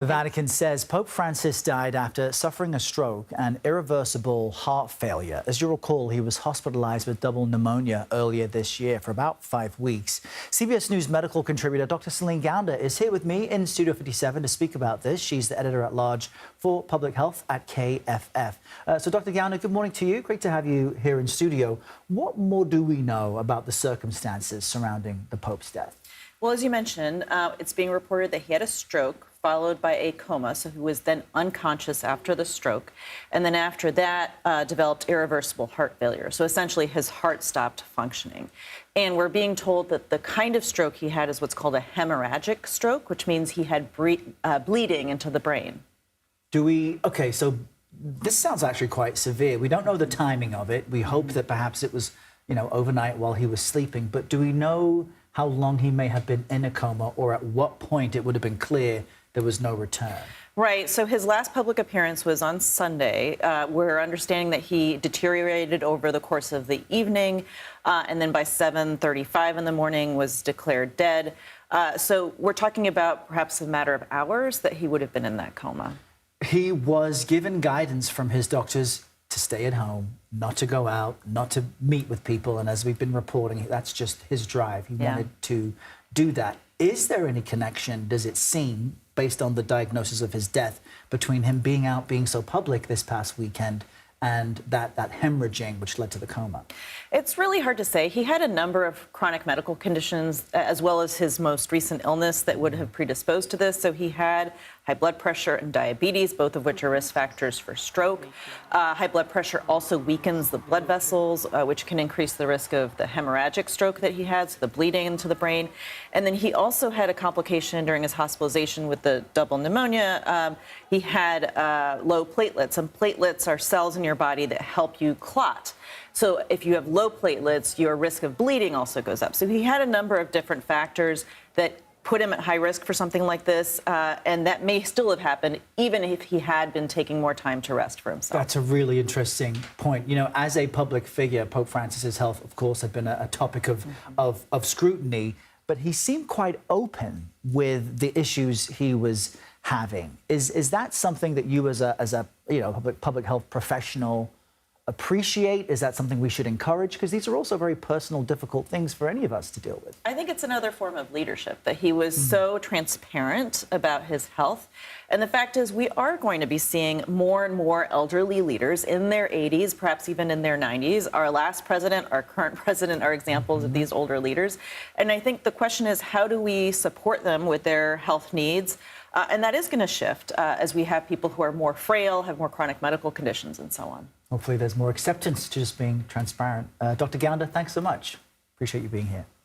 The Vatican says Pope Francis died after suffering a stroke and irreversible heart failure. As you recall, he was hospitalized with double pneumonia earlier this year for about 5 weeks. CBS News medical contributor Dr. Céline Gounder is here with me in Studio 57 to speak about this. She's the editor-at-large for public health at KFF. So, Dr. Gounder, good morning to you. Great to have you here in studio. What more do we know about the circumstances surrounding the Pope's death? Well, as you mentioned, it's being reported that he had a stroke followed by a coma, so he was then unconscious after the stroke, and then after that developed irreversible heart failure. So essentially his heart stopped functioning. And we're being told that the kind of stroke he had is what's called a hemorrhagic stroke, which means he had bleeding into the brain. Okay, so this sounds actually quite severe. We don't know the timing of it. We hope that perhaps it was, overnight while he was sleeping, but do we know how long he may have been in a coma, or at what point it would have been clear there was no return? Right. So his last public appearance was on Sunday. We're understanding that he deteriorated over the course of the evening, and then by 7:35 in the morning was declared dead. So we're talking about perhaps a matter of hours that he would have been in that coma. He was given guidance from his doctors to stay at home, not to go out, not to meet with people. And as we've been reporting, that's just his drive. He wanted to do that. Is there any connection, does it seem, based on the diagnosis of his death, between him being out, being so public this past weekend, and that hemorrhaging which led to the coma? It's really hard to say. He had a number of chronic medical conditions, as well as his most recent illness that would have predisposed to this. So he had high blood pressure and diabetes, both of which are risk factors for stroke. High blood pressure also weakens the blood vessels, which can increase the risk of the hemorrhagic stroke that he had, so the bleeding into the brain. And then he also had a complication during his hospitalization with the double pneumonia. He had low platelets, and platelets are cells in your body that help you clot. So if you have low platelets, your risk of bleeding also goes up. So he had a number of different factors that put him at high risk for something like this, and that may still have happened even if he had been taking more time to rest for himself. That's a really interesting point. As a public figure, Pope Francis's health, of course, had been a topic of scrutiny, but he seemed quite open with the issues he was having. Is that something that you as a public health professional appreciate? Is that something we should encourage? Because these are also very personal, difficult things for any of us to deal with. I think it's another form of leadership, that he was so transparent about his health. And the fact is, we are going to be seeing more and more elderly leaders in their 80s, perhaps even in their 90s. Our last president, our current president are examples of these older leaders. And I think the question is, how do we support them with their health needs? And that is going to shift as we have people who are more frail, have more chronic medical conditions, and so on. Hopefully there's more acceptance to just being transparent. Dr. Gounder, thanks so much. Appreciate you being here.